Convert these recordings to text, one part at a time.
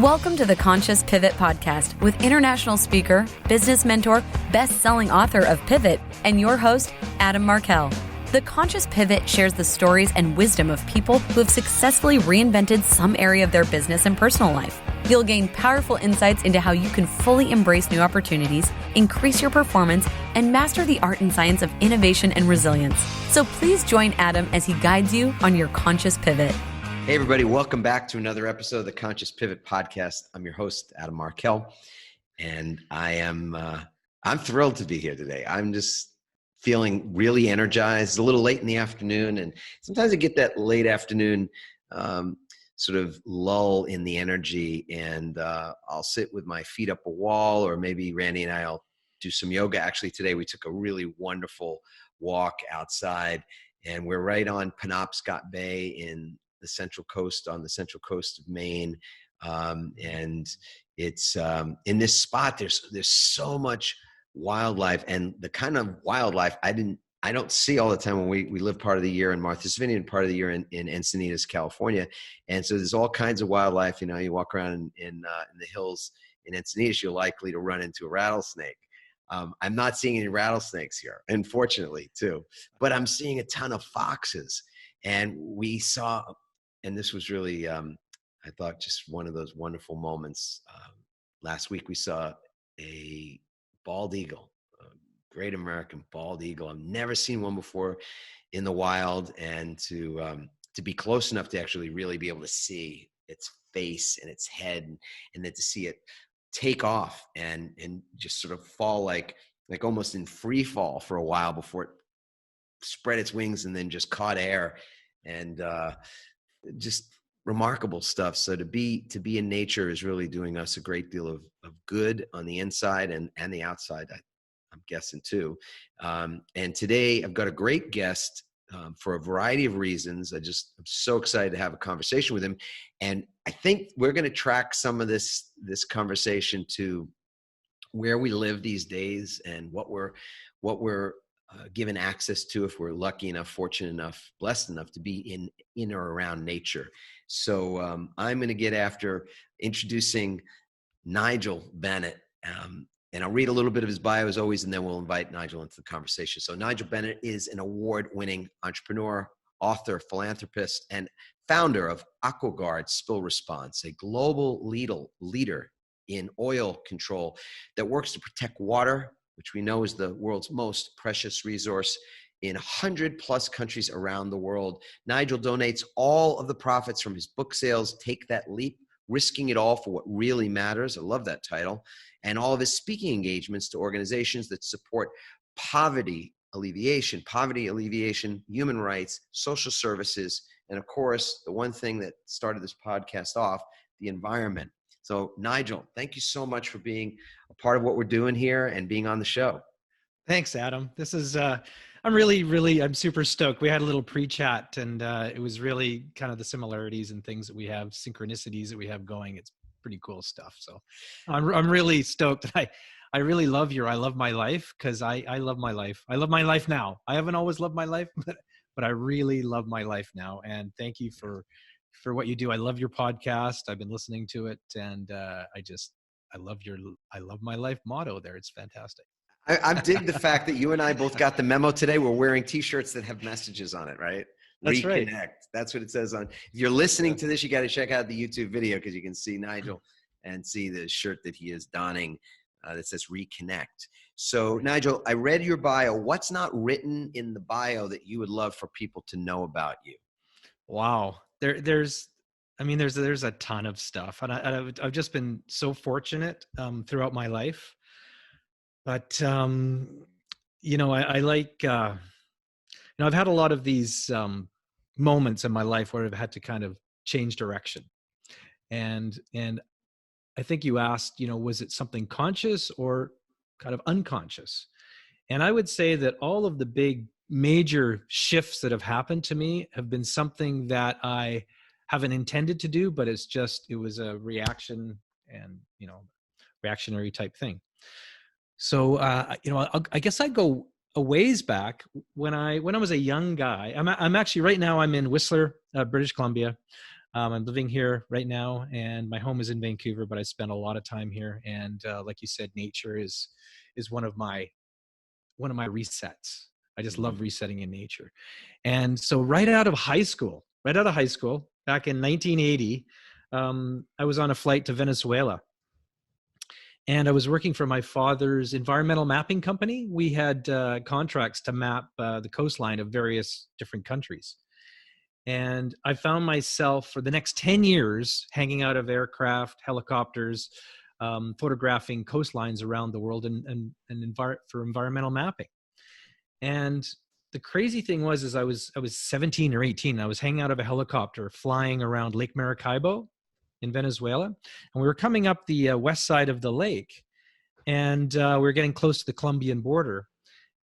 Welcome to the Conscious Pivot Podcast with international speaker, business mentor, best-selling author of Pivot, and your host, Adam Markell. The Conscious Pivot shares the stories and wisdom of people who have successfully reinvented some area of their business and personal life. You'll gain powerful insights into how you can fully embrace new opportunities, increase your performance, and master the art and science of innovation and resilience. So please join Adam as he guides you on your conscious pivot. Hey everybody, welcome back to another episode of the Conscious Pivot Podcast. I'm your host, Adam Markell, and I'm thrilled to be here today. I'm just feeling really energized. It's a little late in the afternoon, and sometimes I get that late afternoon sort of lull in the energy, and I'll sit with my feet up a wall, or maybe Randy and I'll do some yoga. Actually, today we took a really wonderful walk outside, and we're right on Penobscot Bay in the central coast, on the central coast of Maine. And it's in this spot, there's so much wildlife, and the kind of wildlife I don't see all the time when we live part of the year in Martha's Vineyard, part of the year in Encinitas, California. And so there's all kinds of wildlife. You know, you walk around in the hills in Encinitas, you're likely to run into a rattlesnake. I'm not seeing any rattlesnakes here, unfortunately, too, but I'm seeing a ton of foxes. And we saw, and this was really, I thought, just one of those wonderful moments. Last week we saw a bald eagle, a great American bald eagle. I've never seen one before in the wild, and to be close enough to actually really be able to see its face and its head, and then to see it take off and just sort of fall like almost in free fall for a while before it spread its wings and then just caught air, and just remarkable stuff. So to be in nature is really doing us a great deal of good on the inside and the outside, I'm guessing too. And today I've got a great guest for a variety of reasons. I'm so excited to have a conversation with him. And I think we're going to track some of this conversation to where we live these days and what we're given access to, if we're lucky enough, fortunate enough, blessed enough to be in or around nature. So I'm going to get after introducing Nigel Bennett, and I'll read a little bit of his bio as always, and then we'll invite Nigel into the conversation. So Nigel Bennett is an award-winning entrepreneur, author, philanthropist, and founder of Aqua-Guard Spill Response, a global leader in oil control that works to protect water, which we know is the world's most precious resource, in 100+ countries around the world. Nigel donates all of the profits from his book sales, Take That Leap, Risking It All for What Really Matters. I love that title. And all of his speaking engagements to organizations that support poverty alleviation, human rights, social services, and of course, the one thing that started this podcast off, the environment. So Nigel, thank you so much for being a part of what we're doing here and being on the show. Thanks, Adam. This is, I'm super stoked. We had a little pre-chat, and it was really kind of the similarities and things that we have, synchronicities that we have going. It's pretty cool stuff. So I'm really stoked. I really love I love my life, because I love my life. I love my life now. I haven't always loved my life, but I really love my life now. And thank you for what you do. I love your podcast. I've been listening to it, and I love my life motto there. It's fantastic. I dig the fact that you and I both got the memo today. We're wearing t-shirts that have messages on it, right? That's Reconnect. right. That's what it says on. If you're listening to this, you got to check out the YouTube video, because you can see Nigel and see the shirt that he is donning that says Reconnect. So Nigel, I read your bio. What's not written in the bio that you would love for people to know about you? Wow. There's a ton of stuff, and I've just been so fortunate throughout my life. But I like, I've had a lot of these moments in my life where I've had to kind of change direction, and I think you asked, was it something conscious or kind of unconscious? And I would say that all of the big major shifts that have happened to me have been something that I haven't intended to do, but it was a reaction, and reactionary type thing. So I guess I go a ways back when I was a young guy. I'm actually right now I'm in Whistler, British Columbia. I'm living here right now, and my home is in Vancouver, but I spend a lot of time here. And like you said, nature is one of my resets. I just love resetting in nature. And so right out of high school, back in 1980, I was on a flight to Venezuela. And I was working for my father's environmental mapping company. We had contracts to map the coastline of various different countries. And I found myself for the next 10 years hanging out of aircraft, helicopters, photographing coastlines around the world for environmental mapping. And the crazy thing was I was 17 or 18. I was hanging out of a helicopter flying around Lake Maracaibo in Venezuela. And we were coming up the west side of the lake, and we were getting close to the Colombian border.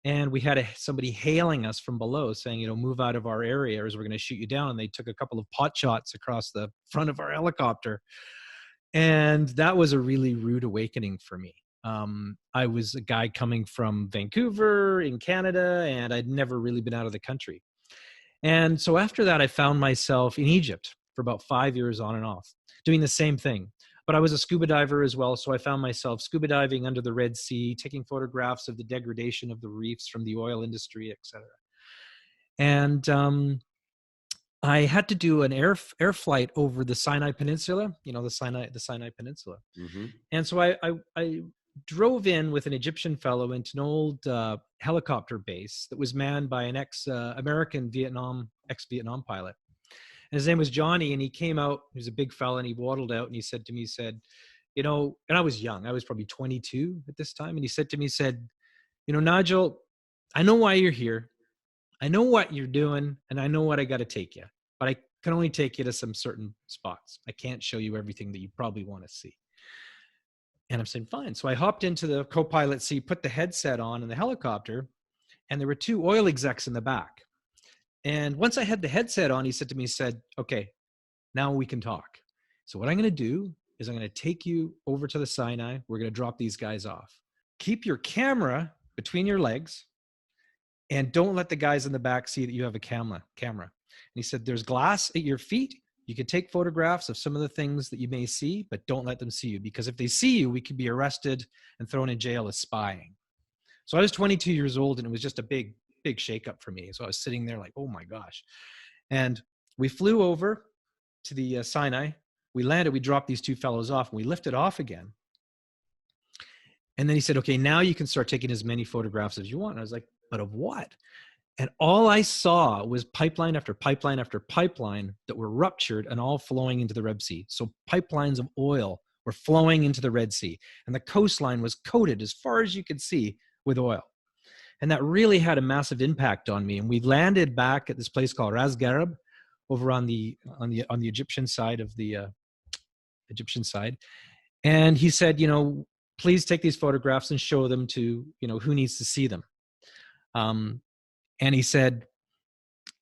And we had somebody hailing us from below saying, move out of our area or we're going to shoot you down. And they took a couple of pot shots across the front of our helicopter. And that was a really rude awakening for me. I was a guy coming from Vancouver in Canada, and I'd never really been out of the country. And so after that, I found myself in Egypt for about 5 years on and off, doing the same thing. But I was a scuba diver as well, so I found myself scuba diving under the Red Sea, taking photographs of the degradation of the reefs from the oil industry, etc. And I had to do an air flight over the Sinai Peninsula, the Sinai Peninsula. Mm-hmm. And so I drove in with an Egyptian fellow into an old helicopter base that was manned by an ex-American ex-Vietnam pilot. And his name was Johnny, and he came out. He was a big fella, and he waddled out, and he said to me, and I was young. I was probably 22 at this time. And he said to me, Nigel, I know why you're here. I know what you're doing, and I know what I got to take you. But I can only take you to some certain spots. I can't show you everything that you probably want to see. And I'm saying, fine. So I hopped into the co-pilot seat, put the headset on in the helicopter, and there were two oil execs in the back. And once I had the headset on, he said to me, okay, now we can talk. So what I'm going to do is I'm going to take you over to the Sinai. We're going to drop these guys off. Keep your camera between your legs, and don't let the guys in the back see that you have a camera. And he said, there's glass at your feet. You can take photographs of some of the things that you may see, but don't let them see you, because if they see you, we could be arrested and thrown in jail as spying. So I was 22 years old, and it was just a big shakeup for me. So I was sitting there like, oh my gosh. And we flew over to the Sinai. We landed, we dropped these two fellows off, and we lifted off again. And then he said, okay, now you can start taking as many photographs as you want. And I was like, but of what? And all I saw was pipeline after pipeline after pipeline that were ruptured and all flowing into the Red Sea. So pipelines of oil were flowing into the Red Sea. And the coastline was coated as far as you could see with oil. And that really had a massive impact on me. And we landed back at this place called Ras Garib over on the Egyptian side of the Egyptian side. And he said, please take these photographs and show them to, who needs to see them. And he said,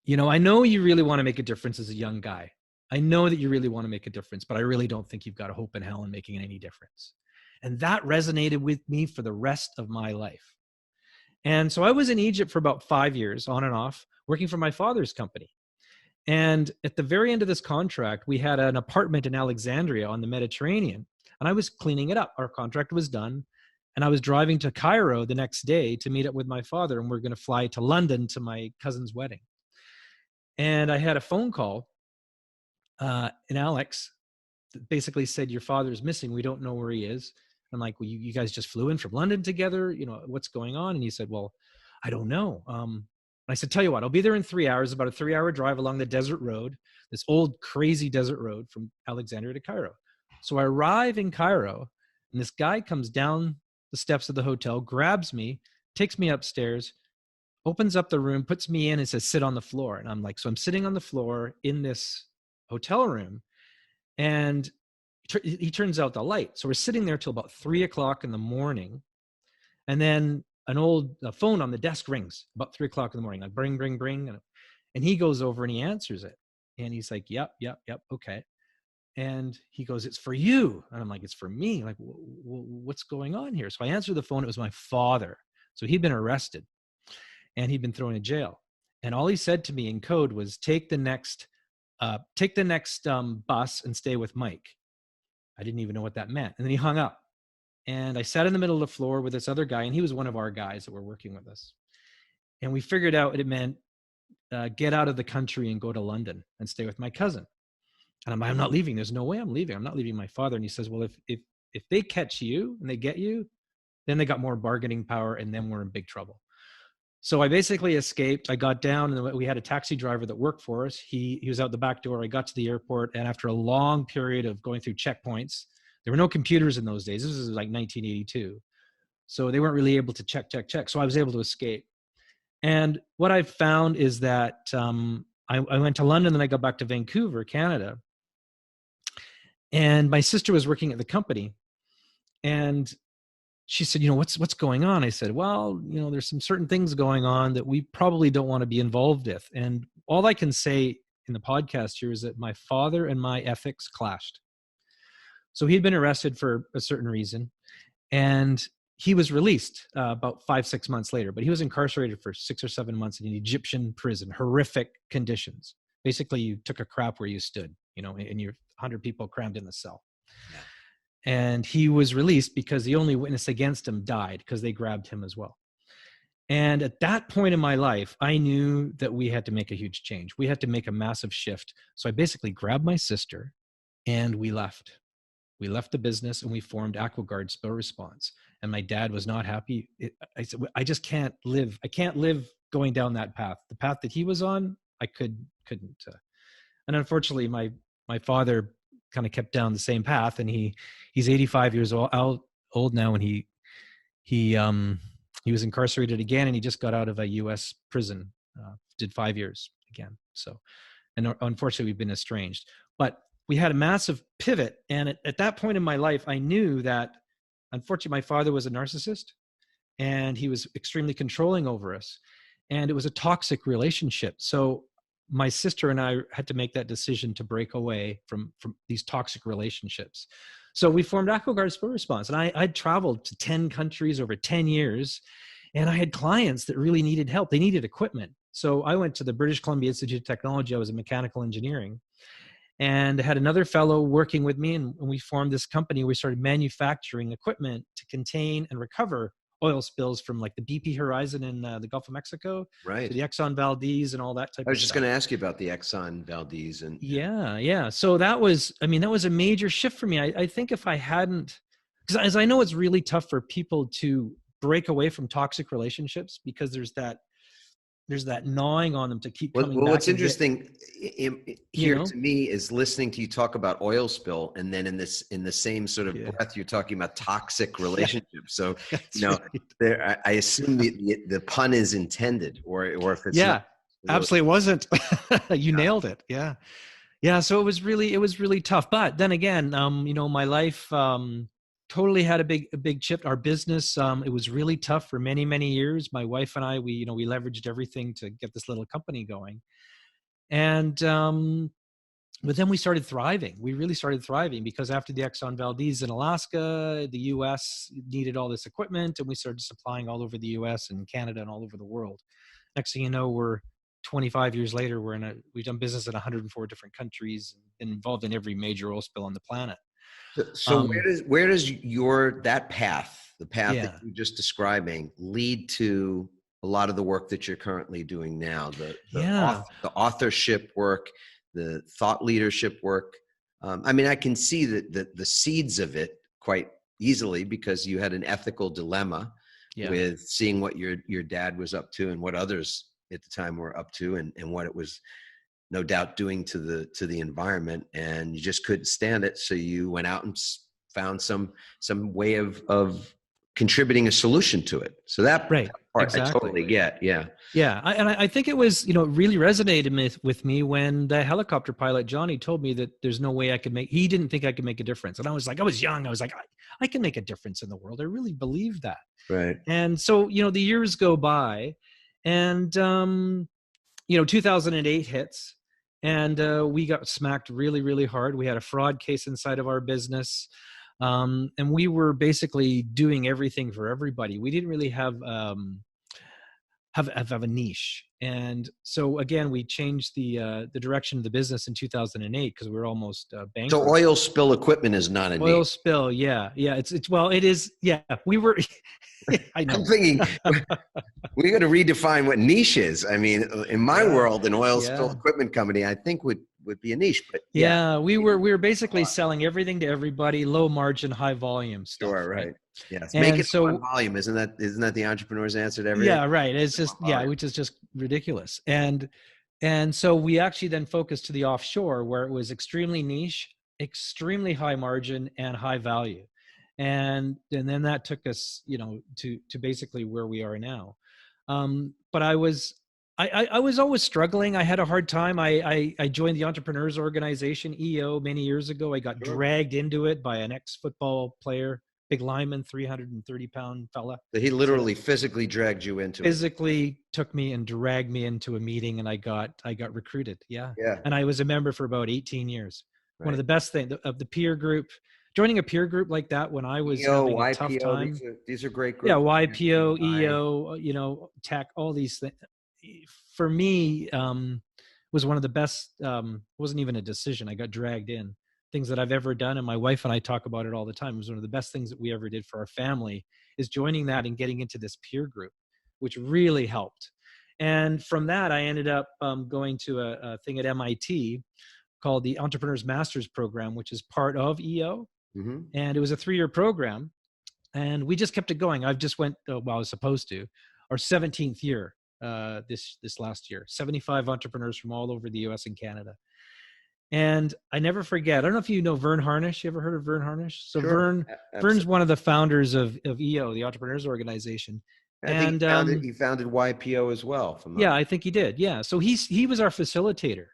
I know you really want to make a difference as a young guy. I know that you really want to make a difference, but I really don't think you've got a hope in hell in making any difference. And that resonated with me for the rest of my life. And so I was in Egypt for about 5 years, on and off, working for my father's company. And at the very end of this contract, we had an apartment in Alexandria on the Mediterranean, and I was cleaning it up. Our contract was done, and I was driving to Cairo the next day to meet up with my father, and we're going to fly to London to my cousin's wedding. And I had a phone call, and Alex basically said, your father's missing. We don't know where he is. I'm like, well, you guys just flew in from London together. What's going on? And he said, well, I don't know. I said, tell you what, I'll be there in 3 hours, about a 3-hour drive along the desert road, this old crazy desert road from Alexandria to Cairo. So I arrive in Cairo, and this guy comes down the steps of the hotel, grabs me, takes me upstairs, opens up the room, puts me in, and says, sit on the floor. And I'm like, so I'm sitting on the floor in this hotel room, and he turns out the light. So we're sitting there till about 3 o'clock in the morning. And then an old phone on the desk rings about 3 o'clock in the morning, like bring. And he goes over and he answers it. And he's like, yep. Okay. And he goes, it's for you. And I'm like, it's for me. Like, what's going on here? So I answered the phone. It was my father. So he'd been arrested and he'd been thrown in jail. And all he said to me in code was, take the next take the next bus and stay with Mike. I didn't even know what that meant. And then he hung up. And I sat in the middle of the floor with this other guy, and he was one of our guys that were working with us. And we figured out it meant get out of the country and go to London and stay with my cousin. And I'm not leaving. There's no way I'm leaving. I'm not leaving my father. And he says, well, if they catch you and they get you, then they got more bargaining power, and then we're in big trouble. So I basically escaped. I got down, and we had a taxi driver that worked for us. He was out the back door. I got to the airport, and after a long period of going through checkpoints, there were no computers in those days. This was like 1982. So they weren't really able to check. So I was able to escape. And what I found is that I went to London, then I got back to Vancouver, Canada. And my sister was working at the company. And she said, what's going on? I said, well, there's some certain things going on that we probably don't want to be involved with. And all I can say in the podcast here is that my father and my ethics clashed. So he'd been arrested for a certain reason, and he was released about 5-6 months later, but he was incarcerated for 6 or 7 months in an Egyptian prison, horrific conditions. Basically, you took a crap where you stood, and you're 100 people crammed in the cell. Yeah. And he was released because the only witness against him died because they grabbed him as well. And at that point in my life, I knew that we had to make a huge change. We had to make a massive shift. So I basically grabbed my sister and we left. We left the business and we formed Aqua-Guard Spill Response. And my dad was not happy. I said, I just can't live. I can't live going down that path. The path that he was on, I couldn't. And unfortunately, my father kind of kept down the same path, and he's 85 years old now, and he was incarcerated again, and he just got out of a U.S. prison, did 5 years again. So, and unfortunately, we've been estranged. But we had a massive pivot, and at that point in my life, I knew that unfortunately my father was a narcissist, and he was extremely controlling over us, and it was a toxic relationship. So my sister and I had to make that decision to break away from these toxic relationships. So we formed Aqua-Guard Spill Response, and I'd traveled to 10 countries over 10 years, and I had clients that really needed help. They needed equipment. So I went to the British Columbia Institute of Technology. I was in mechanical engineering, and I had another fellow working with me, and we formed this company. We started manufacturing equipment to contain and recover oil spills from like the BP Horizon in the Gulf of Mexico, right, to the Exxon Valdez and all that type of stuff. I was just going to ask you about the Exxon Valdez. And yeah. So that was a major shift for me. I think if I hadn't, because as I know, it's really tough for people to break away from toxic relationships because there's that gnawing on them to keep coming back. Well, what's interesting here to me is listening to you talk about oil spill, and then in the same sort of breath, you're talking about toxic relationships. So, there, I assume the pun is intended, or if it's not, absolutely it wasn't. You nailed it. Yeah. So it was really tough. But then again, my life totally had a big shift. Our business, it was really tough for many, many years. My wife and I, we leveraged everything to get this little company going. And, but then we started thriving. We really started thriving because after the Exxon Valdez in Alaska, the US needed all this equipment, and we started supplying all over the US and Canada and all over the world. Next thing you know, we're 25 years later, we've done business in 104 different countries and involved in every major oil spill on the planet. So where does the path that you're just describing lead to a lot of the work that you're currently doing now? The authorship work, the thought leadership work. I can see that the seeds of it quite easily because you had an ethical dilemma with seeing what your dad was up to and what others at the time were up to, and what it was no doubt doing to the environment, and you just couldn't stand it. So you went out and found some way of contributing a solution to it. So that part exactly. I totally get. Yeah. I think it was, really resonated with me when the helicopter pilot, Johnny, told me that there's no way he didn't think I could make a difference. And I was like, I was young. I was like, I can make a difference in the world. I really believe that. Right. And so, the years go by, and, 2008 hits. And we got smacked really, really hard. We had a fraud case inside of our business. And we were basically doing everything for everybody. We didn't really have have a niche. And so again, we changed the direction of the business in 2008 because we were almost bankrupt. So oil spill equipment is not a Oil niche. spill, yeah. It's well, it is. Yeah, we were. I know. I'm thinking we got to redefine what niche is. I mean, in my world, an oil spill equipment company, I think would be a niche. But we were basically selling everything to everybody, low margin, high volume stuff. Sure, right. Yes, And make it so on volume. Isn't that the entrepreneur's answer to everything? yeah, right. It's just which is just ridiculous. And so we actually then focused to the offshore where it was extremely niche, extremely high margin, and high value. And then that took us, to basically where we are now. But I was always struggling. I had a hard time. I joined the Entrepreneurs Organization, EO, many years ago. I got dragged into it by an ex-football player, big lineman, 330-pound fella. So he literally physically dragged you into it. Physically took me and dragged me into a meeting, and I got recruited. Yeah. And I was a member for about 18 years. Right. One of the best things of the peer group. Joining a peer group like that when I was having a tough time. These are great groups. Yeah, YPO, EO, tech, all these things. For me, was one of the best. Wasn't even a decision. I got dragged in. Things that I've ever done, and my wife and I talk about it all the time. It was one of the best things that we ever did for our family, is joining that and getting into this peer group, which really helped. And from that, I ended up going to a thing at MIT called the Entrepreneurs Masters Program, which is part of EO. Mm-hmm. And it was a 3-year program, and we just kept it going. I've just went, I was supposed to, our 17th year this last year. 75 entrepreneurs from all over the US and Canada. And I never forget, I don't know if you know Vern Harnish. You ever heard of Vern Harnish? So sure. Vern's one of the founders of EO, the Entrepreneurs Organization. I think he founded YPO as well. I think he did. Yeah. So he was our facilitator,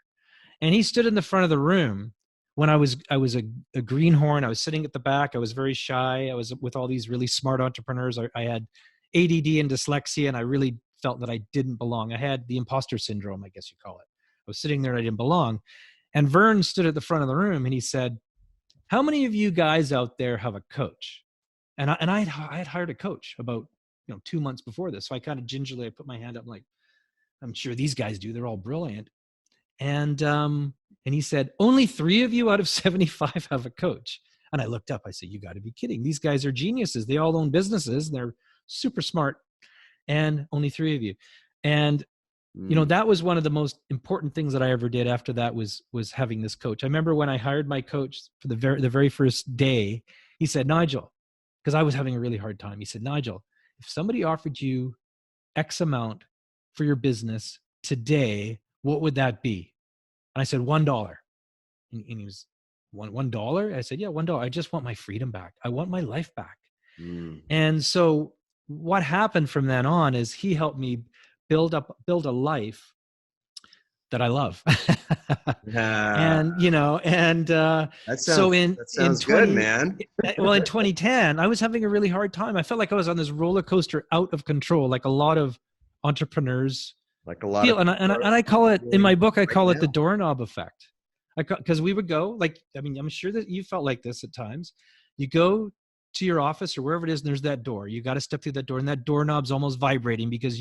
and he stood in the front of the room when I was a greenhorn. I was sitting at the back. I was very shy. I was with all these really smart entrepreneurs. I had ADD and dyslexia, and I really felt that I didn't belong. I had the imposter syndrome, I guess you call it. I was sitting there and I didn't belong. And Vern stood at the front of the room and he said, "How many of you guys out there have a coach?" And I had hired a coach about 2 months before this. So I kind of gingerly, I put my hand up, like, I'm sure these guys do. They're all brilliant. And he said, "Only 3 of you out of 75 have a coach." And I looked up. I said, "You got to be kidding. These guys are geniuses. They all own businesses. They're super smart. And only 3 of you." And that was one of the most important things that I ever did after that was having this coach. I remember when I hired my coach for the very first day, he said, "Nigel," because I was having a really hard time. He said, "Nigel, if somebody offered you X amount for your business today, what would that be?" And I said, $1. And he was, $1? I said, "Yeah, $1. I just want my freedom back. I want my life back." And so what happened from then on is he helped me build a life that I love. That sounds good, man. Well, in 2010, I was having a really hard time. I felt like I was on this roller coaster out of control, like a lot of entrepreneurs feel. And I call it, in my book, I call it the doorknob effect. Because we would go, I'm sure that you felt like this at times. You go to your office or wherever it is, and there's that door. You got to step through that door, and that doorknob's almost vibrating because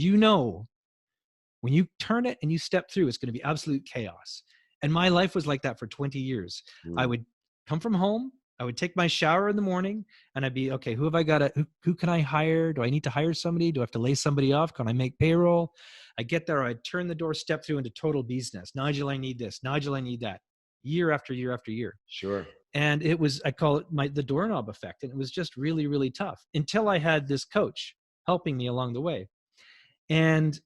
when you turn it and you step through, it's going to be absolute chaos. And my life was like that for 20 years. I would come from home. I would take my shower in the morning and I'd be, okay, who can I hire? Do I need to hire somebody? Do I have to lay somebody off? Can I make payroll? I get there. I'd turn the door, step through into total business. Nigel, I need this. Nigel, I need that. Year after year after year. Sure. And it was, I call it the doorknob effect. And it was just really, really tough until I had this coach helping me along the way. And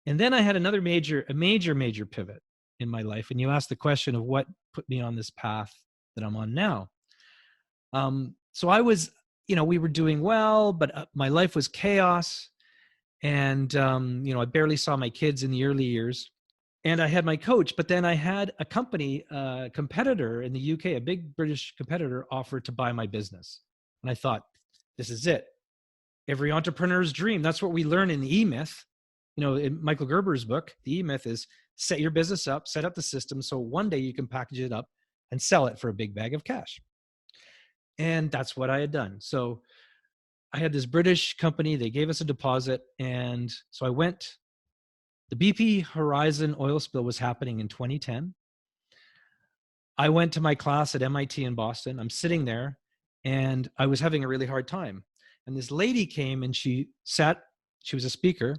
then I had a major pivot in my life. And you asked the question of what put me on this path that I'm on now. So I was, we were doing well, but my life was chaos. And, I barely saw my kids in the early years. And I had my coach, but then I had a company, competitor in the UK, a big British competitor, offer to buy my business. And I thought, this is it. Every entrepreneur's dream. That's what we learn in the emyth. In Michael Gerber's book, the emyth is set your business up, set up the system, so one day you can package it up and sell it for a big bag of cash. And that's what I had done. So I had this British company. They gave us a deposit. And so I went The BP Horizon oil spill was happening in 2010. I went to my class at MIT in Boston. I'm sitting there and I was having a really hard time. And this lady came and she was a speaker,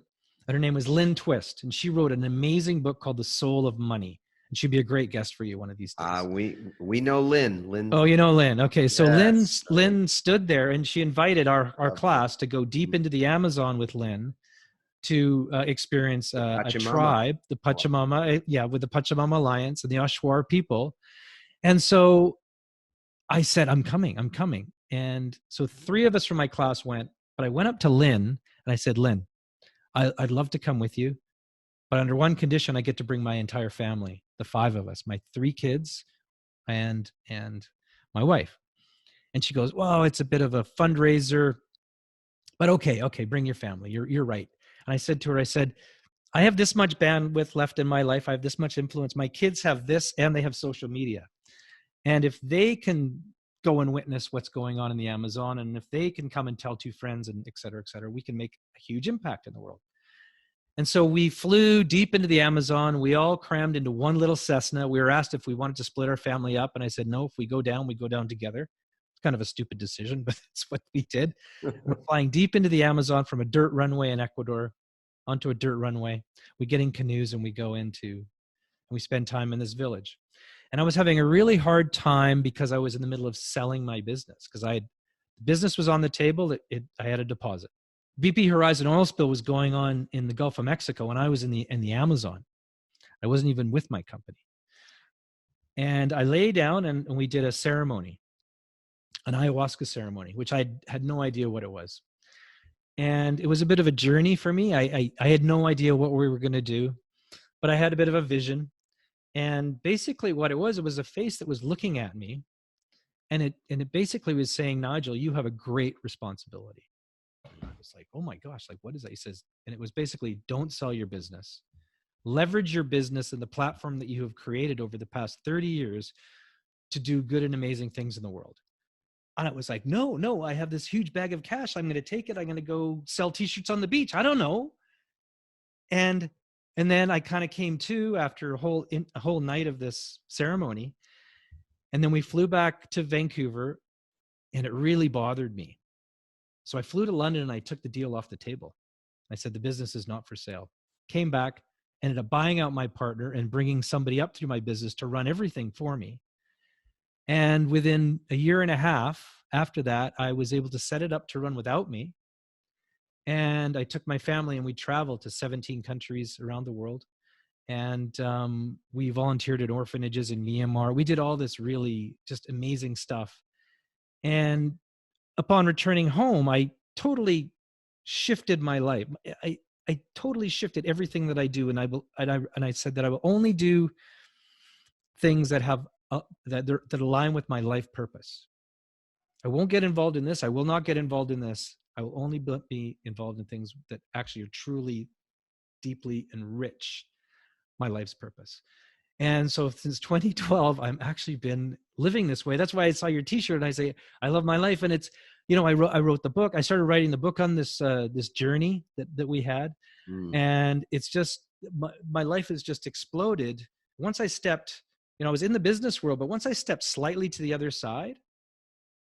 and her name was Lynn Twist. And she wrote an amazing book called The Soul of Money. And she'd be a great guest for you one of these days. We know Lynn. Lynn. Oh, you know Lynn. Okay, so yes. Lynn stood there and she invited our class to go deep into the Amazon with Lynn to experience a tribe, the Pachamama, with the Pachamama Alliance and the Oshawa people. And so I said, I'm coming. And so 3 of us from my class went, but I went up to Lynn and I said, Lynn, I'd love to come with you, but under one condition, I get to bring my entire family, the 5 of us, my 3 kids and my wife. And she goes, well, it's a bit of a fundraiser, but okay, bring your family. You're right. And I said to her, I have this much bandwidth left in my life. I have this much influence. My kids have this and they have social media. And if they can go and witness what's going on in the Amazon, and if they can come and tell 2 friends and et cetera, we can make a huge impact in the world. And so we flew deep into the Amazon. We all crammed into one little Cessna. We were asked if we wanted to split our family up. And I said, no, if we go down, we go down together. It's kind of a stupid decision, but that's what we did. We're flying deep into the Amazon from a dirt runway in Ecuador onto a dirt runway. We get in canoes and we we spend time in this village. And I was having a really hard time because I was in the middle of selling my business, because the business was on the table. I had a deposit. BP Horizon oil spill was going on in the Gulf of Mexico, and I was in the Amazon. I wasn't even with my company. And I lay down and we did a ceremony, an ayahuasca ceremony, which I had no idea what it was. And it was a bit of a journey for me. I had no idea what we were going to do, but I had a bit of a vision. And basically what it was a face that was looking at me. And it basically was saying, Nigel, you have a great responsibility. And I was like, oh my gosh, like, what is that? He says, and it was basically, don't sell your business. Leverage your business and the platform that you have created over the past 30 years to do good and amazing things in the world. And it was like, no, I have this huge bag of cash. I'm going to take it. I'm going to go sell t-shirts on the beach. I don't know. And then I kind of came to after a whole night of this ceremony. And then we flew back to Vancouver, and it really bothered me. So I flew to London and I took the deal off the table. I said, the business is not for sale. Came back, ended up buying out my partner and bringing somebody up through my business to run everything for me. And within a year and a half after that, I was able to set it up to run without me. And I took my family and we traveled to 17 countries around the world. And we volunteered at orphanages in Myanmar. We did all this really just amazing stuff. And upon returning home, I totally shifted my life. I totally shifted everything that I do. And I said that I will only do things that have that align with my life purpose. I won't get involved in this. I will not get involved in this. I will only be involved in things that actually are truly, deeply enrich my life's purpose. And so since 2012, I've actually been living this way. That's why I saw your t-shirt and I say, I love my life. And it's, I wrote the book. I started writing the book on this journey that we had. And it's just, my life has just exploded. Once I stepped, I was in the business world, but once I stepped slightly to the other side,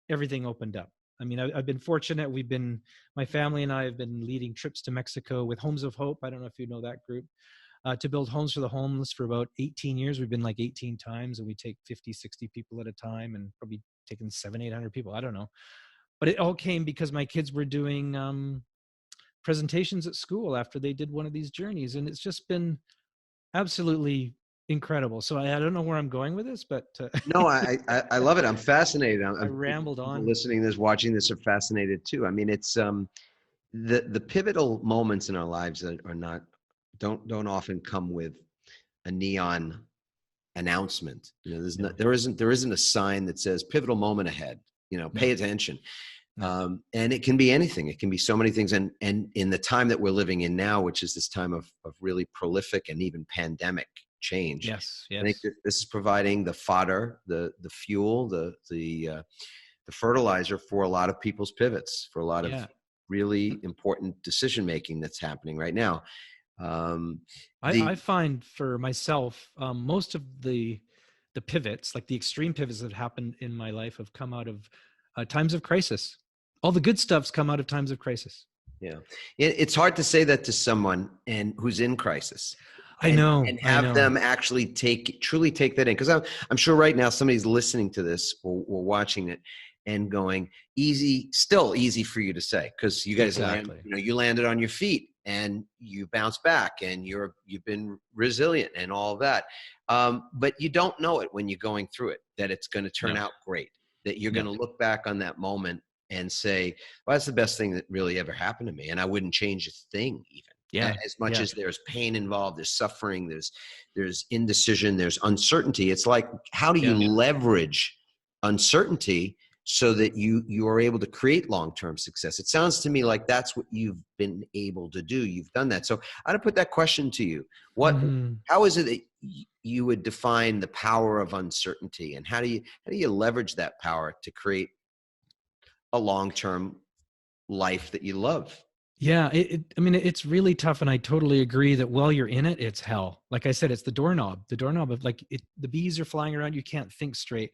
everything opened up. I mean, I've been fortunate. My family and I have been leading trips to Mexico with Homes of Hope. I don't know if you know that group. To build homes for the homeless for about 18 years. We've been like 18 times, and we take 50, 60 people at a time, and probably taken 700, 800 people. I don't know. But it all came because my kids were doing presentations at school after they did one of these journeys. And it's just been absolutely incredible. So I don't know where I'm going with this, but no, I love it. I'm fascinated. I rambled on. Listening to this, watching this are fascinated too. I mean, it's the pivotal moments in our lives that are not don't often come with a neon announcement. There isn't a sign that says pivotal moment ahead. Pay attention. And it can be anything. It can be so many things. And in the time that we're living in now, which is this time of really prolific and even pandemic change. Yes. I think that this is providing the fodder, the fuel, the fertilizer for a lot of people's pivots, for a lot of really important decision making that's happening right now. I find for myself, most of the pivots, like the extreme pivots that happened in my life, have come out of times of crisis. All the good stuff's come out of times of crisis. Yeah. It's hard to say that to someone who's in crisis. I know. And have them actually truly take that in. Because I'm sure right now somebody's listening to this or watching it and going, still easy for you to say, because you guys you landed on your feet and you bounce back and you've been resilient and all of that. But you don't know it when you're going through it, that it's going to turn out great, that you're going to look back on that moment and say, well, that's the best thing that really ever happened to me. And I wouldn't change a thing even. Yeah. As much as there's pain involved, there's suffering, there's indecision, there's uncertainty. It's like, how do you leverage uncertainty so that you are able to create long-term success? It sounds to me like that's what you've been able to do. You've done that. So I'd put that question to you. How is it that you would define the power of uncertainty, and how do you leverage that power to create a long-term life that you love? Yeah, it's really tough, and I totally agree that while you're in it, it's hell. Like I said, it's the doorknob of the bees are flying around. You can't think straight.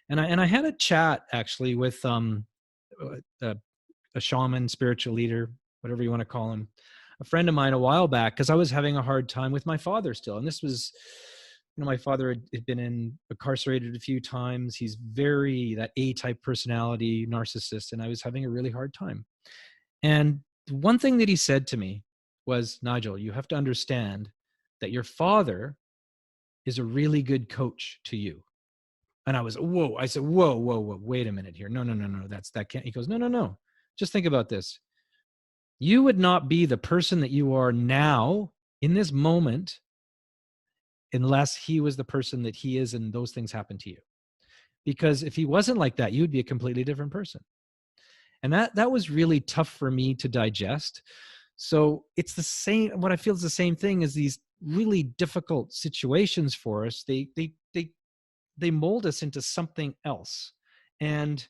And I had a chat actually with a shaman, spiritual leader, whatever you want to call him, a friend of mine a while back, because I was having a hard time with my father still. And this was, my father had been incarcerated a few times. He's very that A-type personality, narcissist, and I was having a really hard time. And one thing that he said to me was, Nigel, you have to understand that your father is a really good coach to you. And I was, whoa. I said, whoa, wait a minute here. No, that can't. He goes, no. Just think about this. You would not be the person that you are now in this moment unless he was the person that he is and those things happen to you. Because if he wasn't like that, you'd be a completely different person. And that was really tough for me to digest. So it's the same, what I feel is the same thing as these really difficult situations for us. They mold us into something else. And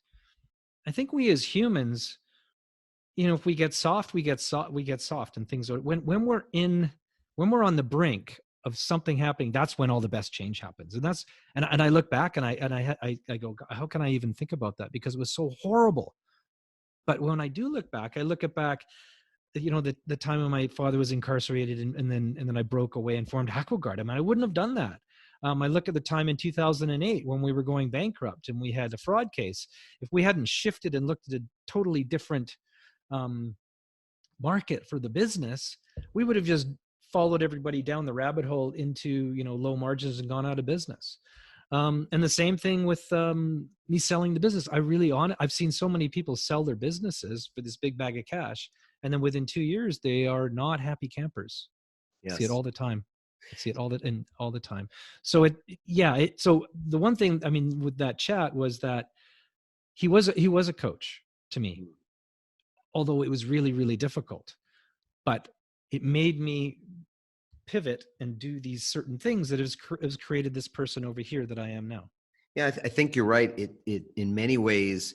I think we as humans, if we get soft, we get soft, and things are, when we're on the brink of something happening, that's when all the best change happens. And I look back and I go, how can I even think about that? Because it was so horrible. But when I do look back, the time when my father was incarcerated and then I broke away and formed Aqua-Guard. I wouldn't have done that. I look at the time in 2008 when we were going bankrupt and we had a fraud case. If we hadn't shifted and looked at a totally different market for the business, we would have just followed everybody down the rabbit hole into low margins and gone out of business. And the same thing with me selling the business. I've seen so many people sell their businesses for this big bag of cash, and then within 2 years they are not happy campers. Yes. I see it all the time. All the time. So so the one thing, with that chat was that he was a coach to me, although it was really, really difficult, but it made me pivot and do these certain things that has created this person over here that I am now. Yeah, I think you're right. It in many ways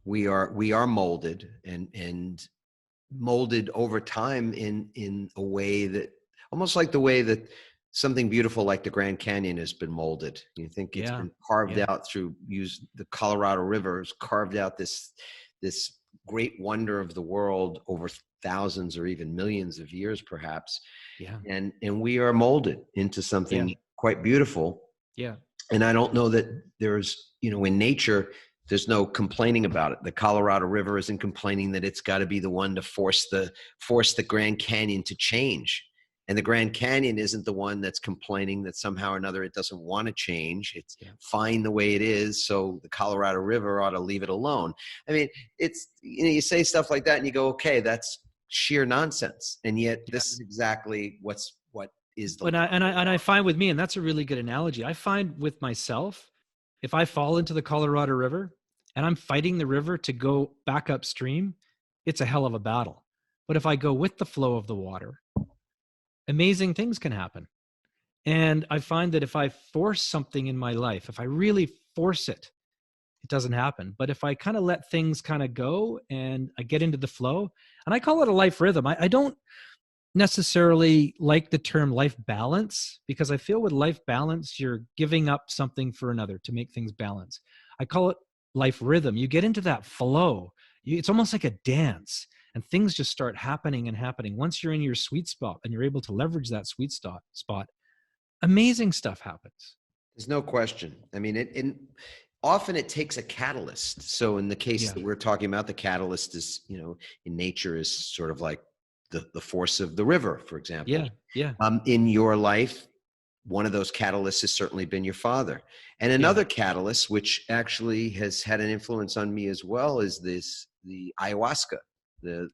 we are molded and molded over time in a way that almost like the way that something beautiful like the Grand Canyon has been molded. You think it's been carved out through the Colorado River has carved out this great wonder of the world over thousands or even millions of years, perhaps. Yeah. And we are molded into something quite beautiful. Yeah. And I don't know that there's, in nature, there's no complaining about it. The Colorado River isn't complaining that it's got to be the one to force the Grand Canyon to change. And the Grand Canyon isn't the one that's complaining that somehow or another it doesn't want to change. It's fine the way it is. So the Colorado River ought to leave it alone. It's, you say stuff like that and you go, okay, that's sheer nonsense. And yet this is exactly what is the. And I find with me, and that's a really good analogy. I find with myself, if I fall into the Colorado River and I'm fighting the river to go back upstream, it's a hell of a battle. But if I go with the flow of the water, amazing things can happen. And I find that if I force something in my life, if I really force it, it doesn't happen. But if I kind of let things kind of go and I get into the flow, and I call it a life rhythm. I don't necessarily like the term life balance, because I feel with life balance, you're giving up something for another to make things balance. I call it life rhythm. You get into that flow. It's almost like a dance, and things just start happening and happening. Once you're in your sweet spot and you're able to leverage that sweet spot, amazing stuff happens. There's no question. I mean, often it takes a catalyst. So in the case that we're talking about, the catalyst is, in nature is sort of like the force of the river, for example. Yeah. In your life, one of those catalysts has certainly been your father. And another catalyst, which actually has had an influence on me as well, is the ayahuasca, the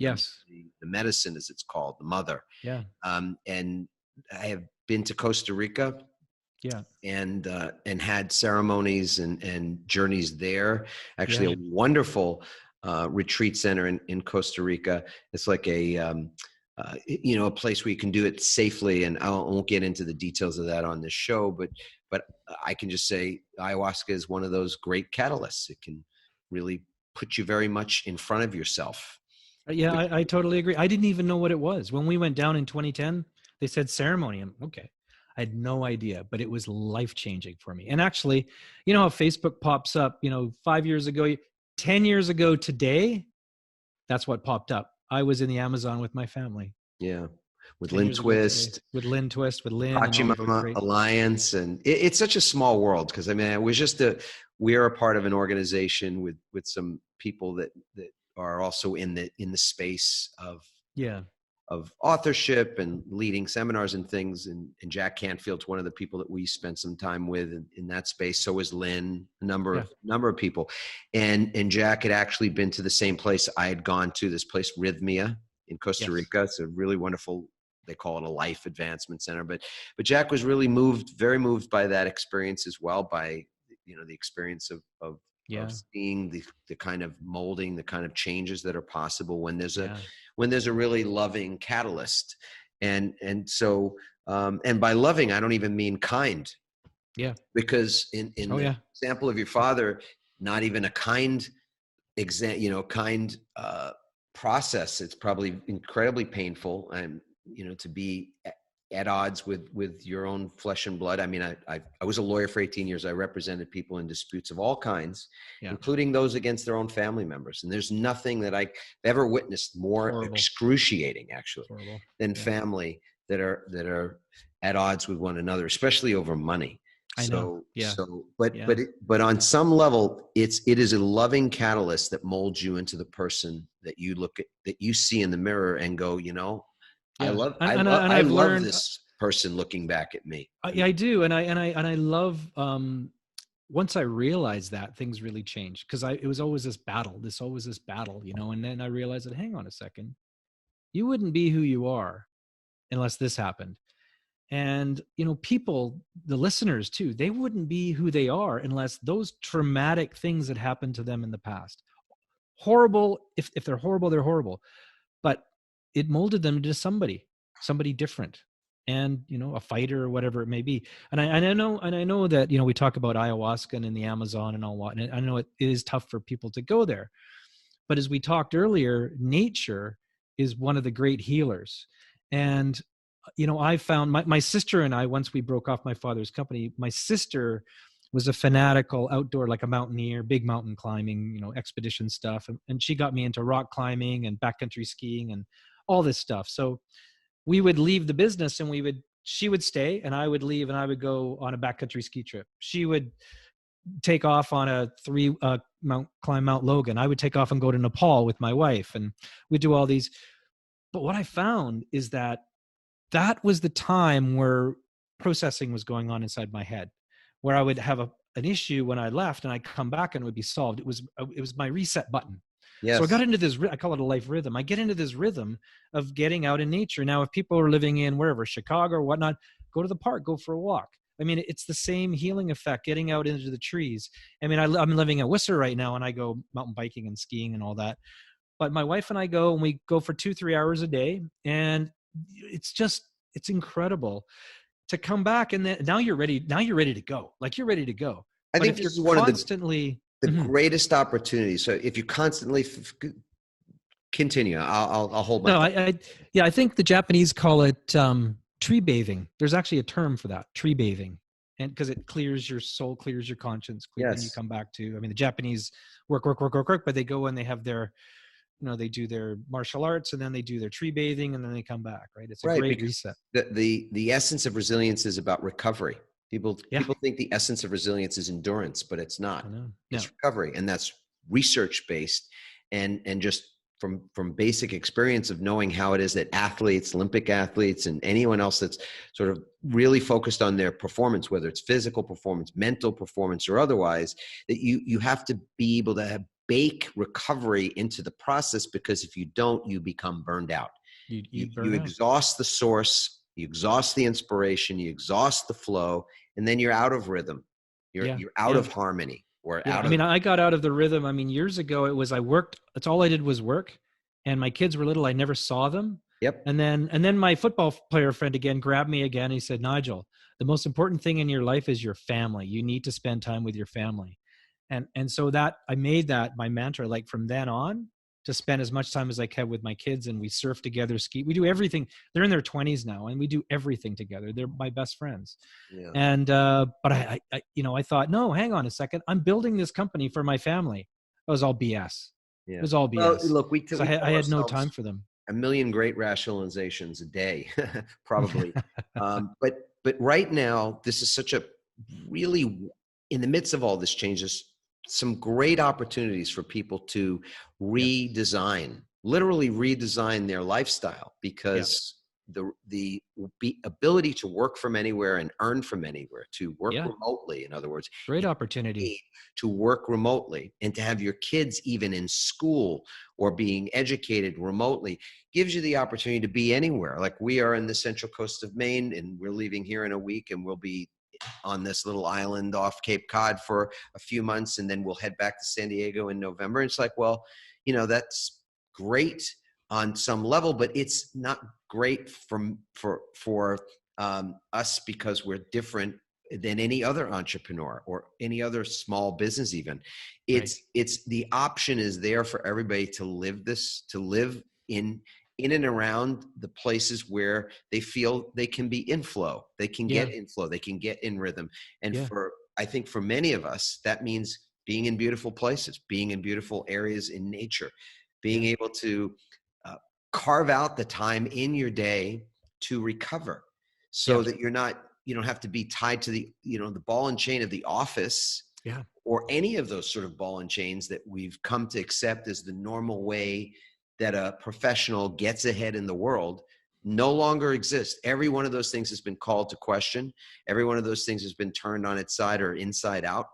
medicine, as it's called, the mother. Yeah. And I have been to Costa Rica. Yeah. And had ceremonies and journeys there. Actually, a wonderful retreat center in Costa Rica. It's like a place where you can do it safely. And I won't get into the details of that on this show, but I can just say ayahuasca is one of those great catalysts. It can really put you very much in front of yourself. Yeah, I totally agree. I didn't even know what it was. When we went down in 2010, they said ceremony. I'm okay. I had no idea, but it was life-changing for me. And actually, you know how Facebook pops up, 5 years ago, 10 years ago today, that's what popped up. I was in the Amazon with my family. Yeah. With Lynn Twist. With Lynn. Pachimama Alliance. And it's such a small world because, it was we're a part of an organization with some people that are also in the space of authorship and leading seminars and things. And Jack Canfield's one of the people that we spent some time with in that space. So is Lynn, a number of people. And Jack had actually been to the same place I had gone to, this place, Rhythmia in Costa Rica. It's a really wonderful, they call it a life advancement center. But Jack was really very moved by that experience as well, by, the experience of seeing the kind of molding, the kind of changes that are possible when there's a really loving catalyst. And so, and by loving, I don't even mean kind. Yeah. Because in the example of your father, not even a kind process. It's probably incredibly painful and, to be at odds with your own flesh and blood. I was a lawyer for 18 years. I represented people in disputes of all kinds, including those against their own family members. And there's nothing that I've ever witnessed more excruciating, actually, than family that are at odds with one another, especially over money. But on some level, it is a loving catalyst that molds you into the person that you see in the mirror and go, I love this person looking back at me. I do. And I love, once I realized that, things really changed, because it was always this battle, and then I realized that, hang on a second, you wouldn't be who you are unless this happened. And, people, the listeners too, they wouldn't be who they are unless those traumatic things that happened to them in the past. Horrible. If they're horrible, they're horrible. But it molded them into somebody different, and, a fighter or whatever it may be. And I know that, we talk about ayahuasca and in the Amazon and all what, and I know it is tough for people to go there. But as we talked earlier, nature is one of the great healers. And, I found my sister and I, once we broke off my father's company, my sister was a fanatical outdoor, like a mountaineer, big mountain climbing, expedition stuff. And she got me into rock climbing and backcountry skiing and all this stuff. So we would leave the business and she would stay and I would leave and I would go on a backcountry ski trip. She would take off on a climb Mount Logan. I would take off and go to Nepal with my wife, and we'd do all these. But what I found is that was the time where processing was going on inside my head, where I would have an issue when I left and I'd come back and it would be solved. It was my reset button. Yes. So I got into this, I call it a life rhythm. I get into this rhythm of getting out in nature. Now, if people are living in wherever, Chicago or whatnot, go to the park, go for a walk. It's the same healing effect, getting out into the trees. I'm living in Whistler right now and I go mountain biking and skiing and all that. But my wife and I go, and we go for 2-3 hours a day. And it's incredible to come back. And then now you're ready to go. Like, you're ready to go. I think this is one of the greatest opportunities. So if you constantly continue. I'll hold my No, thought. I think the Japanese call it tree bathing. There's actually a term for that, tree bathing, and because it clears your soul, clears your conscience, then you Yes. come back to. I mean, the Japanese work, but they go and they have their, they do their martial arts, and then they do their tree bathing, and then they come back. Right? It's a Right, great because reset. the essence of resilience is about recovery. People Yeah. think the essence of resilience is endurance, but it's not. No. It's recovery, and that's research based, and just from basic experience of knowing how it is that athletes, Olympic athletes, and anyone else that's sort of really focused on their performance, whether it's physical performance, mental performance, or otherwise, that you have to be able to bake recovery into the process, because if you don't, you become burned out. You exhaust the source, you exhaust the inspiration, you exhaust the flow, and then you're out of rhythm. You're out of harmony. I got out of the rhythm. I mean, years ago, I worked. That's all I did was work. And my kids were little. I never saw them. Yep. And then my football player friend again grabbed me again. He said, Nigel, the most important thing in your life is your family. You need to spend time with your family. And so that I made that my mantra, like from then on, to spend as much time as I can with my kids. And we surf together, ski. We do everything. They're in their 20s now, and we do everything together. They're my best friends. Yeah. And, but I thought, no, hang on a second. I'm building this company for my family. It was all BS. Yeah. It was all BS. Well, look, I had no time for them. A million great rationalizations a day, probably. But right now, this is such a really, in the midst of all this changes, some great opportunities for people to literally redesign their lifestyle, because the ability to work from anywhere and earn from anywhere, to work remotely, in other words, great opportunity to work remotely, and to have your kids even in school or being educated remotely, gives you the opportunity to be anywhere. Like, we are in the central coast of Maine, and we're leaving here in a week, and we'll be on this little island off Cape Cod for a few months, and then we'll head back to San Diego in November. And it's like, well, that's great on some level, but it's not great for us, because we're different than any other entrepreneur or any other small business. Even it's the option is there for everybody to live in and around the places where they feel they can be in flow, they can get in flow, they can get in rhythm. And I think for many of us, that means being in beautiful places, being in beautiful areas in nature, being able to carve out the time in your day to recover, so that you don't have to be tied to the ball and chain of the office, or any of those sort of ball and chains that we've come to accept as the normal way that a professional gets ahead in the world. No longer exist. Every one of those things has been called to question. Every one of those things has been turned on its side or inside out.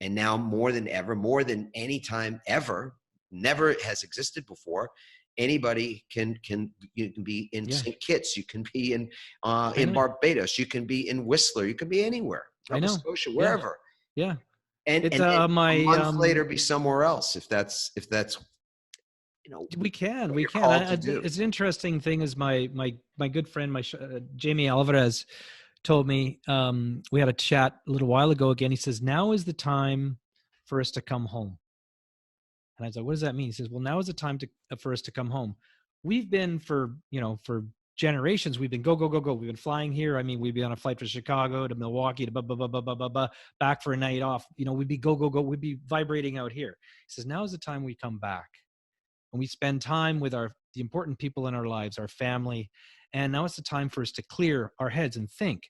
And now more than ever, more than any time ever, never has existed before, anybody you can be in St. Kitts, you can be in Barbados, you can be in Whistler, you can be anywhere, Nova Scotia, wherever. Yeah. And a month later be somewhere else, if that's we can. It's an interesting thing is my good friend, Jamie Alvarez, told me, we had a chat a little while ago again. He says, now is the time for us to come home. And I was like, what does that mean? He says, well, now is the time for us to come home. We've been for generations, we've been go. We've been flying here. I mean, we'd be on a flight from Chicago to Milwaukee to back for a night off. We'd be go. We'd be vibrating out here. He says, now is the time we come back. And we spend time with the important people in our lives, our family. And now it's the time for us to clear our heads and think.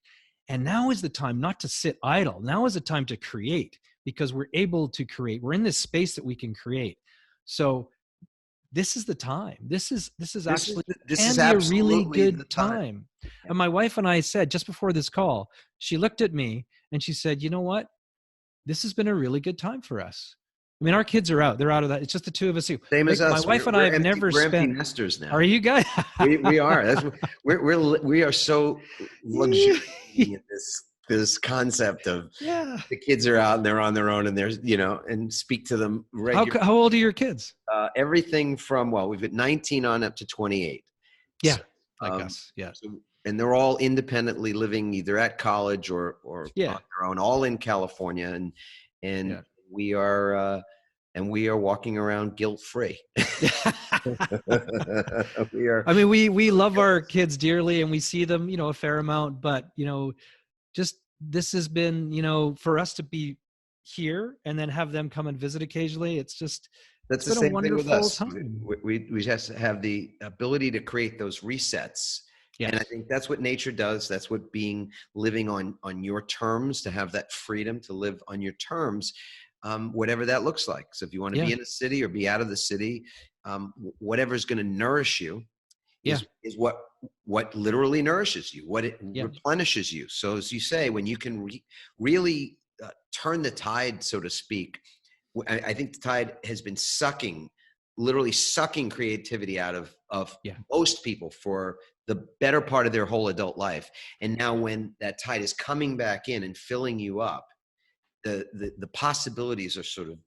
And now is the time not to sit idle. Now is the time to create, because we're able to create. We're in this space that we can create. So this is the time. This is a really good time. And my wife and I said, just before this call, she looked at me and she said, you know what? This has been a really good time for us. I mean, our kids are out. They're out of that. It's just the two of us. Same as us. My wife and I have never spent. We're empty nesters now. Are you guys? we are. We are so luxurious in this concept of the kids are out and they're on their own, and there's and speak to them regularly. How old are your kids? Everything from we've got 19 on up to 28. Yeah, so, I guess. Yeah. So, and they're all independently living either at college or on their own, all in California, and we are and we are walking around guilt-free. I mean, we love our kids dearly, and we see them, a fair amount, but, just this has been, for us to be here and then have them come and visit occasionally. That's it's the been a same thing with wonderful us. time. We just have the ability to create those resets. Yes. And I think that's what nature does. That's what living on your terms, to have that freedom to live on your terms, whatever that looks like. So if you want to be in a city or be out of the city, whatever is going to nourish you is what literally nourishes you, what it replenishes you. So as you say, when you can really turn the tide, so to speak, I think the tide has been literally sucking creativity out of most people for the better part of their whole adult life. And now when that tide is coming back in and filling you up, the possibilities are sort of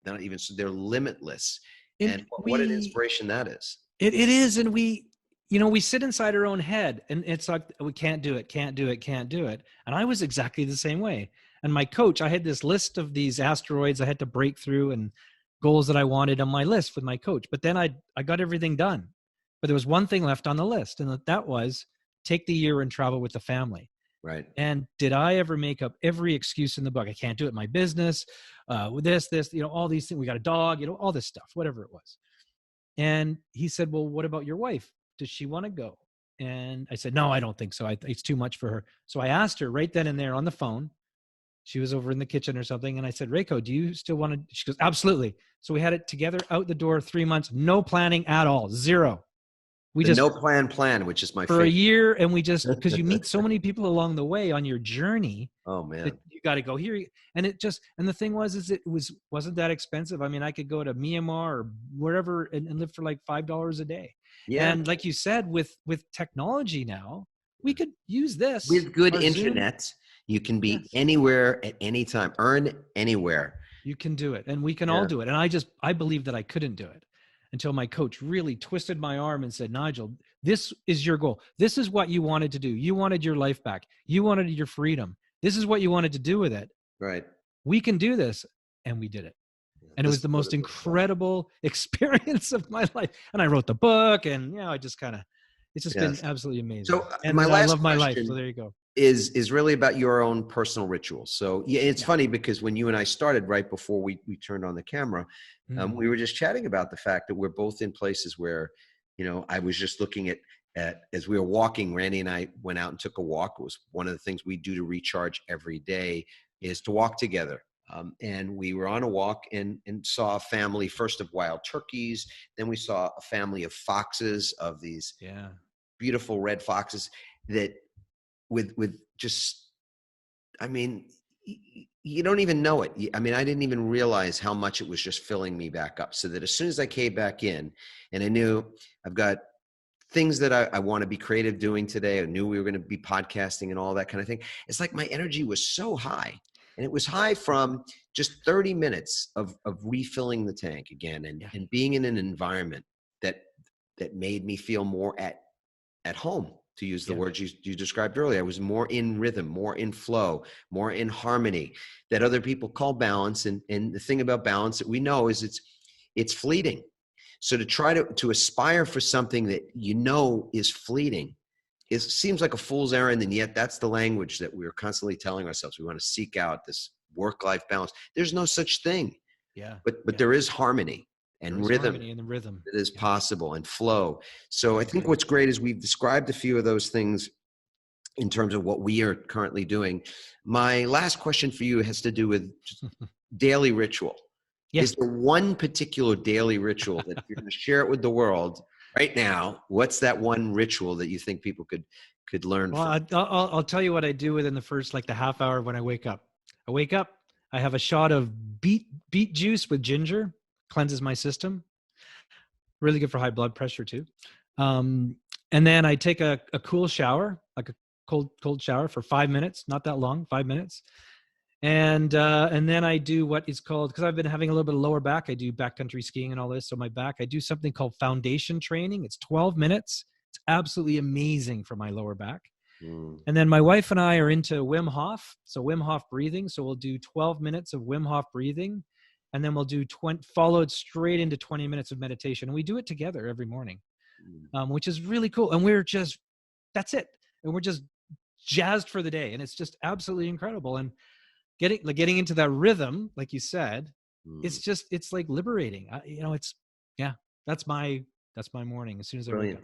not even, so they're limitless. And what an inspiration that is. It is. And we sit inside our own head, and it's like, we can't do it. And I was exactly the same way. And my coach, I had this list of these asteroids I had to break through and goals that I wanted on my list with my coach. But then I got everything done. But there was one thing left on the list, and that was take the year and travel with the family. Right. And did I ever make up every excuse in the book? I can't do it in my business, with this, all these things. We got a dog, all this stuff, whatever it was. And he said, well, what about your wife? Does she want to go? And I said, no, I don't think so. It's too much for her. So I asked her right then and there on the phone. She was over in the kitchen or something. And I said, Reiko, do you still want to? She goes, absolutely. So we had it together, out the door, 3 months, no planning at all, zero. We just no plan, which is my for favorite. a year. And we just, because you meet so many people along the way on your journey. Oh man, that you got to go here. And and the thing was, wasn't that expensive. I mean, I could go to Myanmar or wherever and live for like $5 a day. Yeah. And like you said, with technology now, we could use this. With good internet, Zoom. You can be anywhere at any time, earn anywhere. You can do it. And we can all do it. And I believed that I couldn't do it until my coach really twisted my arm and said, Nigel, this is your goal. This is what you wanted to do. You wanted your life back. You wanted your freedom. This is what you wanted to do with it. Right. We can do this. And we did it. And it was the most incredible experience of my life. And I wrote the book, and I just it's just been absolutely amazing. So and I love my life. So there you go. Is really about your own personal rituals. So it's funny because when you and I started right before we turned on the camera, we were just chatting about the fact that we're both in places where, I was just looking at as we were walking, Randy and I went out and took a walk. It was one of the things we do to recharge every day is to walk together. And we were on a walk and saw a family first of wild turkeys. Then we saw a family of foxes, of these beautiful red foxes that with just, I mean, you don't even know it. I mean, I didn't even realize how much it was just filling me back up, so that as soon as I came back in and I knew I've got things that I want to be creative doing today, I knew we were going to be podcasting and all that kind of thing. It's like my energy was so high. And it was high from just 30 minutes of refilling the tank again and being in an environment that made me feel more at home, to use the words you described earlier. I was more in rhythm, more in flow, more in harmony, that other people call balance. And the thing about balance that we know is it's fleeting. So to try to aspire for something that is fleeting, it seems like a fool's errand, and yet that's the language that we're constantly telling ourselves. We want to seek out this work-life balance. There's no such thing. Yeah. But there is harmony and rhythm. Harmony and the rhythm. It is possible, and flow. So I think what's great is we've described a few of those things in terms of what we are currently doing. My last question for you has to do with daily ritual. Yeah. Is there one particular daily ritual that you're going to share it with the world right now? What's that one ritual that you think people could learn from? I'll tell you what I do within the first, the half hour when I wake up. I have a shot of beet juice with ginger, cleanses my system. Really good for high blood pressure too. And then I take a cool shower, like a cold shower for 5 minutes, not that long, 5 minutes. And then I do what is called, because I've been having a little bit of lower back, I do backcountry skiing and all this. So my back, I do something called foundation training. It's 12 minutes. It's absolutely amazing for my lower back. And then my wife and I are into Wim Hof. So Wim Hof breathing. So we'll do 12 minutes of Wim Hof breathing. and then we'll do followed straight into 20 minutes of meditation. And we do it together every morning, which is really cool. And that's it. And we're just jazzed for the day. And it's just absolutely incredible. And getting into that rhythm, like you said, it's like liberating. That's my morning as soon as I wake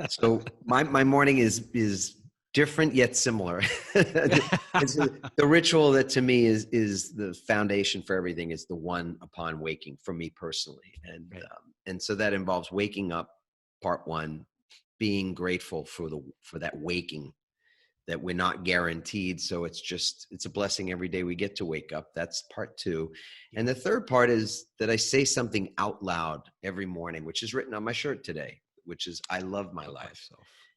up. So my morning is different yet similar. The ritual that to me is the foundation for everything is the one upon waking for me personally. And so that involves waking up, part one, being grateful for that waking that we're not guaranteed. So it's a blessing every day we get to wake up. That's part two. And the third part is that I say something out loud every morning, which is written on my shirt today, which is, I love my life.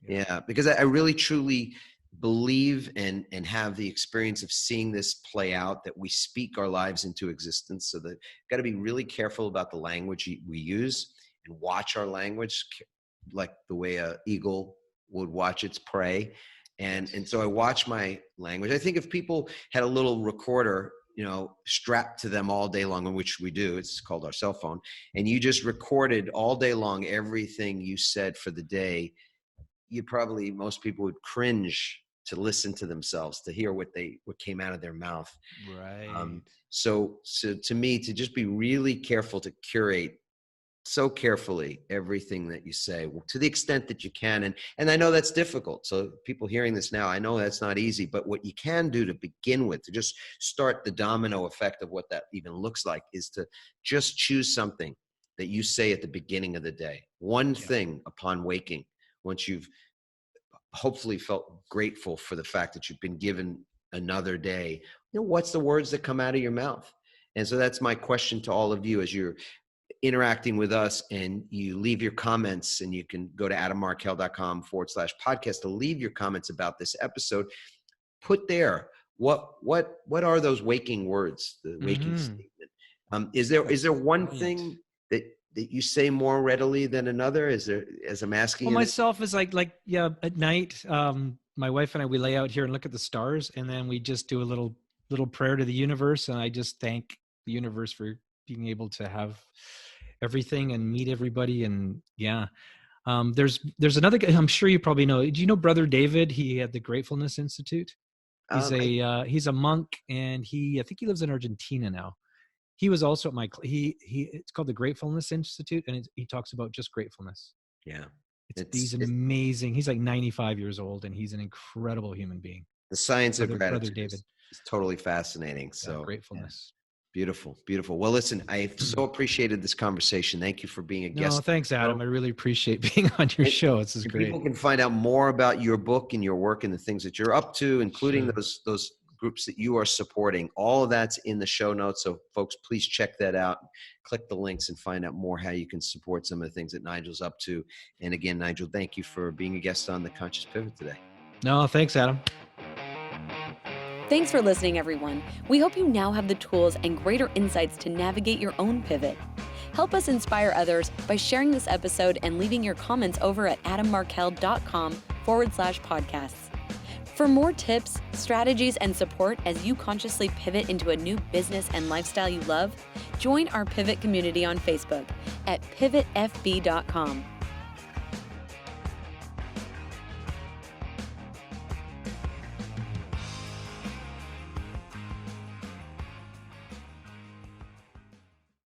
Yeah, because I really truly believe and have the experience of seeing this play out, that we speak our lives into existence. So that got to be really careful about the language we use and watch our language like the way an eagle would watch its prey. And so I watch my language. I think if people had a little recorder, strapped to them all day long, which we do, it's called our cell phone, and you just recorded all day long everything you said for the day, most people would cringe to listen to themselves, to hear what came out of their mouth. Right. So to me, to just be really careful to curate so carefully everything that you say, to the extent that you can. And I know that's difficult. So people hearing this now, I know that's not easy, but what you can do to begin with, to just start the domino effect of what that even looks like, is to just choose something that you say at the beginning of the day. One thing upon waking, once you've hopefully felt grateful for the fact that you've been given another day, what's the words that come out of your mouth? And so that's my question to all of you as you're interacting with us, and you leave your comments, and you can go to adammarkel.com/podcast to leave your comments about this episode. Put there, what are those waking words, the waking statement? Is there one thing that you say more readily than another? Is there, as I'm asking you? Myself is like at night, my wife and I, we lay out here and look at the stars, and then we just do a little prayer to the universe. And I just thank the universe for being able to have everything and meet everybody. And there's another guy, I'm sure you probably know. Do you know Brother David? He had the Gratefulness Institute. He's a monk, and I think he lives in Argentina now. He was also at it's called the Gratefulness Institute, and he talks about just gratefulness. Yeah. He's amazing. He's like 95 years old, and he's an incredible human being. The science of gratitude Brother David is totally fascinating. So gratefulness. Yeah. Beautiful, beautiful. Well, listen, I so appreciated this conversation. Thank you for being a guest. No, thanks, Adam. I really appreciate being on your show. This is great. People can find out more about your book and your work and the things that you're up to, including those groups that you are supporting. All of that's in the show notes. So folks, please check that out. Click the links and find out more how you can support some of the things that Nigel's up to. And again, Nigel, thank you for being a guest on The Conscious Pivot today. No, thanks, Adam. Thanks for listening, everyone. We hope you now have the tools and greater insights to navigate your own pivot. Help us inspire others by sharing this episode and leaving your comments over at adammarkel.com/podcasts. For more tips, strategies, and support as you consciously pivot into a new business and lifestyle you love, join our Pivot community on Facebook at pivotfb.com.